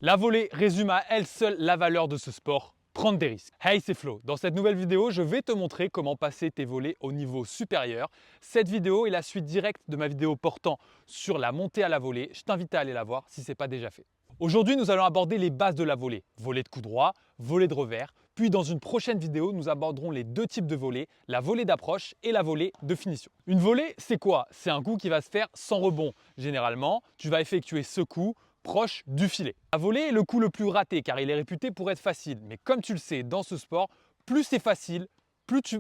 La volée résume à elle seule la valeur de ce sport, prendre des risques. Hey, c'est Flo. Dans cette nouvelle vidéo, je vais te montrer comment passer tes volées au niveau supérieur. Cette vidéo est la suite directe de ma vidéo portant sur la montée à la volée. Je t'invite à aller la voir si ce n'est pas déjà fait. Aujourd'hui, nous allons aborder les bases de la volée. Volée de coup droit, volée de revers. Puis dans une prochaine vidéo, nous aborderons les deux types de volées, la volée d'approche et la volée de finition. Une volée, c'est quoi? C'est un coup qui va se faire sans rebond. Généralement, tu vas effectuer ce coup proche du filet. La volée est le coup le plus raté car il est réputé pour être facile. Mais comme tu le sais, dans ce sport, plus c'est facile,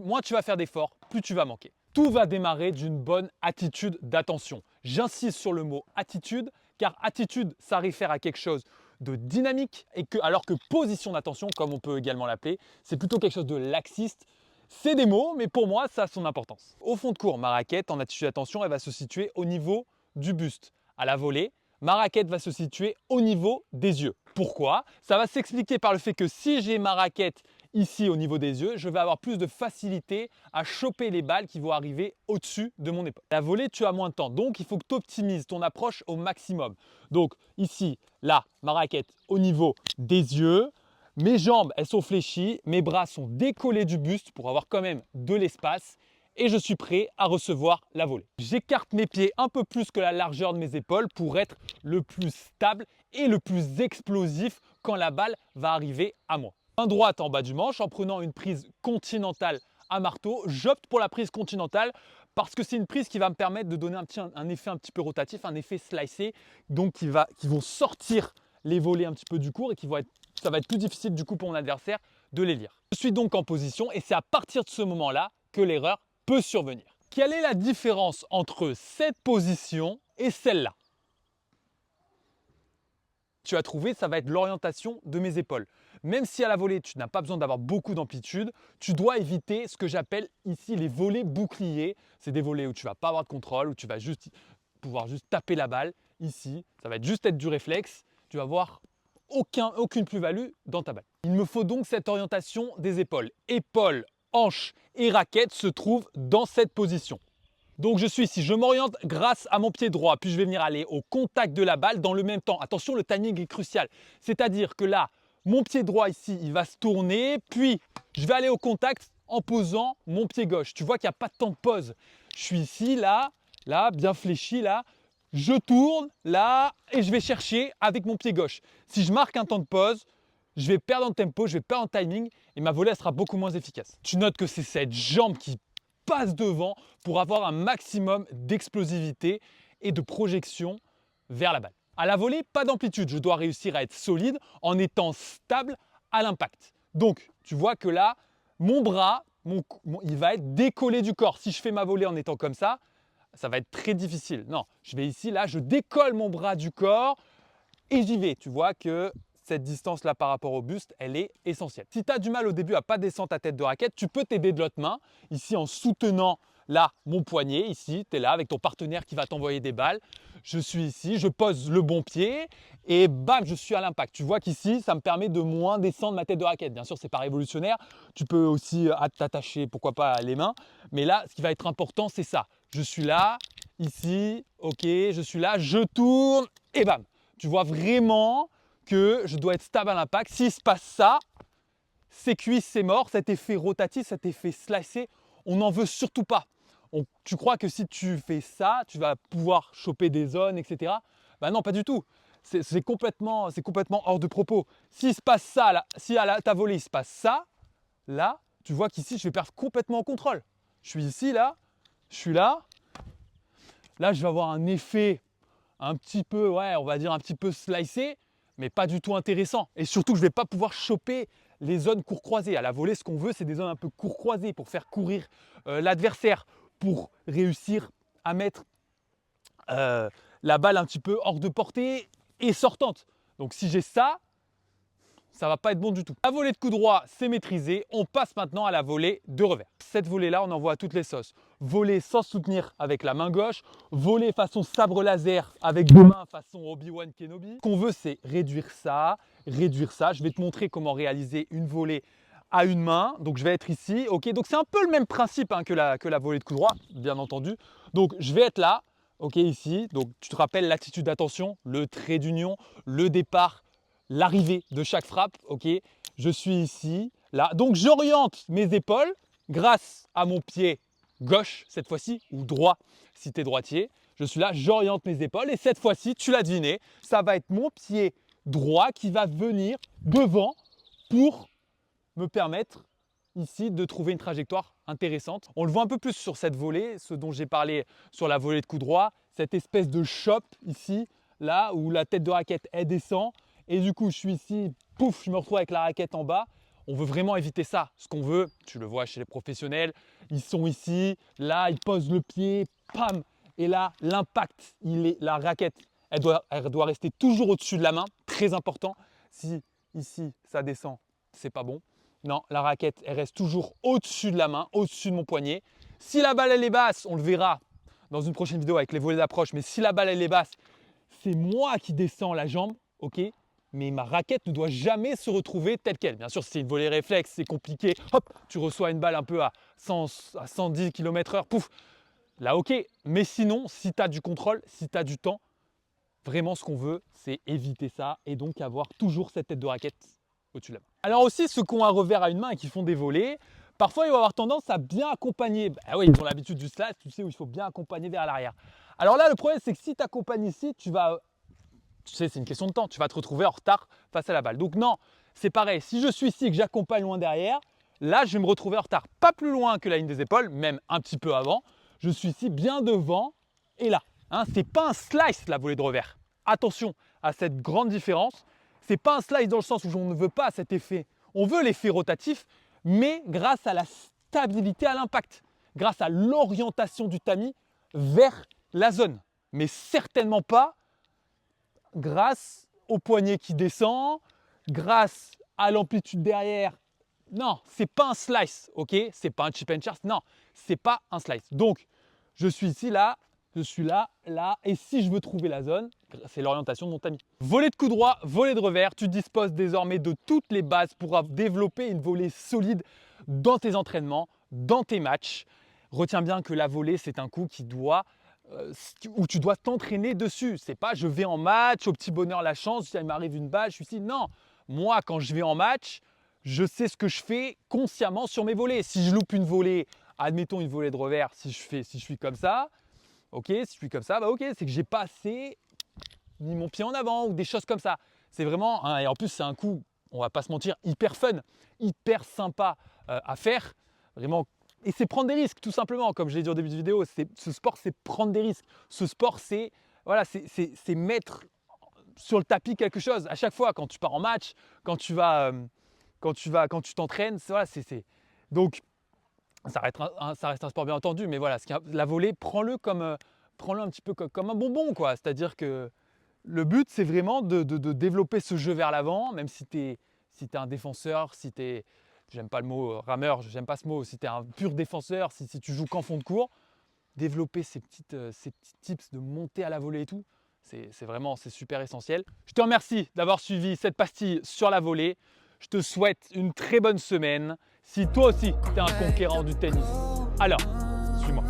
moins tu vas faire d'efforts, plus tu vas manquer. Tout va démarrer d'une bonne attitude d'attention. J'insiste sur le mot attitude car attitude, ça réfère à quelque chose de dynamique alors que position d'attention, comme on peut également l'appeler, c'est plutôt quelque chose de laxiste. C'est des mots, mais pour moi, ça a son importance. Au fond de cours, ma raquette en attitude d'attention, elle va se situer au niveau du buste. À la volée, ma raquette va se situer au niveau des yeux. Pourquoi? Ça va s'expliquer par le fait que si j'ai ma raquette ici au niveau des yeux, je vais avoir plus de facilité à choper les balles qui vont arriver au-dessus de mon épaule. La volée, tu as moins de temps, donc il faut que tu optimises ton approche au maximum. Donc ici, là, ma raquette au niveau des yeux, mes jambes, elles sont fléchies, mes bras sont décollés du buste pour avoir quand même de l'espace et je suis prêt à recevoir la volée. J'écarte mes pieds un peu plus que la largeur de mes épaules pour être le plus stable et le plus explosif quand la balle va arriver à moi. Main droite en bas du manche en prenant une prise continentale à marteau. J'opte pour la prise continentale parce que c'est une prise qui va me permettre de donner un effet un petit peu rotatif, un effet slicé, donc qui vont sortir les volées un petit peu du cours et ça va être plus difficile du coup pour mon adversaire de les lire. Je suis donc en position et c'est à partir de ce moment-là que l'erreur peut survenir. Quelle est la différence entre cette position et celle-là? Tu as trouvé, ça va être l'orientation de mes épaules. Même si à la volée, tu n'as pas besoin d'avoir beaucoup d'amplitude, tu dois éviter ce que j'appelle ici les volées boucliers. C'est des volées où tu ne vas pas avoir de contrôle, où tu vas pouvoir taper la balle. Ici, ça va juste être du réflexe. Tu vas avoir aucune plus-value dans ta balle. Il me faut donc cette orientation des épaules. Épaules, hanches et raquettes se trouvent dans cette position. Donc je suis ici, je m'oriente grâce à mon pied droit, puis je vais venir aller au contact de la balle dans le même temps. Attention, le timing est crucial. C'est-à-dire que là, mon pied droit ici, il va se tourner, puis je vais aller au contact en posant mon pied gauche. Tu vois qu'il n'y a pas de temps de pause. Je suis ici, là, bien fléchi, là. Je tourne, là, et je vais chercher avec mon pied gauche. Si je marque un temps de pause, je vais perdre en tempo, je vais perdre en timing et ma volée elle sera beaucoup moins efficace. Tu notes que c'est cette jambe qui passe devant pour avoir un maximum d'explosivité et de projection vers la balle. À la volée, pas d'amplitude. Je dois réussir à être solide en étant stable à l'impact. Donc, tu vois que là, mon bras, il va être décollé du corps. Si je fais ma volée en étant comme ça va être très difficile. Non, je vais ici, là, je décolle mon bras du corps et j'y vais. Tu vois que cette distance-là par rapport au buste, elle est essentielle. Si tu as du mal au début à ne pas descendre ta tête de raquette, tu peux t'aider de l'autre main, ici en soutenant là mon poignet, ici, tu es là avec ton partenaire qui va t'envoyer des balles. Je suis ici, je pose le bon pied et bam, je suis à l'impact. Tu vois qu'ici, ça me permet de moins descendre ma tête de raquette. Bien sûr, ce n'est pas révolutionnaire. Tu peux aussi t'attacher, pourquoi pas, les mains. Mais là, ce qui va être important, c'est ça. Je suis là, ici, ok, je suis là, je tourne et bam. Tu vois vraiment que je dois être stable à l'impact. S'il se passe ça, c'est cuit, c'est mort. Cet effet rotatif, cet effet slicé, on n'en veut surtout pas. Tu crois que si tu fais ça, tu vas pouvoir choper des zones, etc. Ben non, pas du tout. C'est complètement hors de propos. S'il se passe ça, là, si à ta volée, il se passe ça, là, tu vois qu'ici, je vais perdre complètement le contrôle. Je suis ici, là, je suis là. Là, je vais avoir un effet un petit peu, ouais, on va dire un petit peu slicé, mais pas du tout intéressant. Et surtout, je ne vais pas pouvoir choper les zones court croisées. À la volée, ce qu'on veut, c'est des zones un peu court croisées pour faire courir l'adversaire, pour réussir à mettre la balle un petit peu hors de portée et sortante. Donc si j'ai ça, ça ne va pas être bon du tout. La volée de coup droit, c'est maîtrisé. On passe maintenant à la volée de revers. Cette volée-là, on envoie à toutes les sauces. Volée sans soutenir avec la main gauche, volée façon sabre laser avec deux mains façon Obi-Wan Kenobi. Ce qu'on veut, c'est réduire ça, réduire ça. Je vais te montrer comment réaliser une volée à une main. Donc je vais être ici. Ok, donc c'est un peu le même principe que la volée de coup droit, bien entendu. Donc je vais être là, ok, ici. Donc tu te rappelles l'attitude d'attention, le trait d'union, le départ l'arrivée de chaque frappe. Ok, je suis ici, là. Donc, j'oriente mes épaules grâce à mon pied gauche cette fois-ci, ou droit si tu es droitier. Je suis là, j'oriente mes épaules et cette fois-ci, tu l'as deviné, ça va être mon pied droit qui va venir devant pour me permettre ici de trouver une trajectoire intéressante. On le voit un peu plus sur cette volée, ce dont j'ai parlé sur la volée de coup droit, cette espèce de chop ici, là où la tête de raquette elle descend et du coup je suis ici, pouf, je me retrouve avec la raquette en bas. On veut vraiment éviter ça. Ce qu'on veut, tu le vois chez les professionnels, ils sont ici, là ils posent le pied, pam, et là l'impact, la raquette, elle doit rester toujours au-dessus de la main, très important. Si ici ça descend, c'est pas bon. Non, la raquette, elle reste toujours au-dessus de la main, au-dessus de mon poignet. Si la balle, elle est basse, on le verra dans une prochaine vidéo avec les volées d'approche, mais si la balle, elle est basse, c'est moi qui descends la jambe, ok? Mais ma raquette ne doit jamais se retrouver telle qu'elle. Bien sûr, si c'est une volée réflexe, c'est compliqué. Hop, tu reçois une balle un peu à 110 km/h, pouf, là, ok. Mais sinon, si tu as du contrôle, si tu as du temps, vraiment, ce qu'on veut, c'est éviter ça et donc avoir toujours cette tête de raquette au-dessus de la main. Alors aussi, ceux qui ont un revers à une main et qui font des volées, parfois ils vont avoir tendance à bien accompagner. Ah oui, ils ont l'habitude du slash, tu sais, où il faut bien accompagner vers l'arrière. Alors là, le problème, c'est que si tu accompagnes ici, tu sais, c'est une question de temps, tu vas te retrouver en retard face à la balle. Donc non, c'est pareil, si je suis ici et que j'accompagne loin derrière, là, je vais me retrouver en retard. Pas plus loin que la ligne des épaules, même un petit peu avant. Je suis ici bien devant et là. Hein, ce n'est pas un slice, la volée de revers. Attention à cette grande différence. Ce n'est pas un slice dans le sens où on ne veut pas cet effet. On veut l'effet rotatif, mais grâce à la stabilité à l'impact, grâce à l'orientation du tamis vers la zone. Mais certainement pas grâce au poignet qui descend, grâce à l'amplitude derrière. Non, ce n'est pas un slice, ok? Ce n'est pas un chip and charge, non, ce n'est pas un slice. Donc, je suis ici, là, je suis là, là, et si je veux trouver la zone, c'est l'orientation de mon tamis. Volée de coup droit, volée de revers, tu disposes désormais de toutes les bases pour développer une volée solide dans tes entraînements, dans tes matchs. Retiens bien que la volée, c'est un coup où tu dois t'entraîner dessus. C'est pas je vais en match, au petit bonheur la chance, il m'arrive une balle, je suis ici. Non, moi quand je vais en match, je sais ce que je fais consciemment sur mes volées. Si je loupe une volée, admettons une volée de revers, si je suis comme ça, ok, si je suis comme ça, bah ok, c'est que j'ai pas assez mis mon pied en avant ou des choses comme ça. C'est vraiment, hein, et en plus c'est un coup, on va pas se mentir, hyper fun, hyper sympa à faire, vraiment. Et c'est prendre des risques, tout simplement. Comme je l'ai dit au début de vidéo, ce sport, c'est prendre des risques. Ce sport, c'est voilà, c'est mettre sur le tapis quelque chose. À chaque fois, quand tu pars en match, quand tu t'entraînes, voilà, donc ça reste un sport bien entendu, mais voilà, la volée, prends-le un petit peu comme un bonbon, quoi. C'est-à-dire que le but, c'est vraiment de développer ce jeu vers l'avant, même si tu es un défenseur, j'aime pas le mot rameur, j'aime pas ce mot, si tu es un pur défenseur, si tu joues qu'en fond de cours, développer ces petits tips de monter à la volée et tout, c'est super essentiel. Je te remercie d'avoir suivi cette pastille sur la volée. Je te souhaite une très bonne semaine. Si toi aussi, tu es un conquérant du tennis, alors, suis-moi.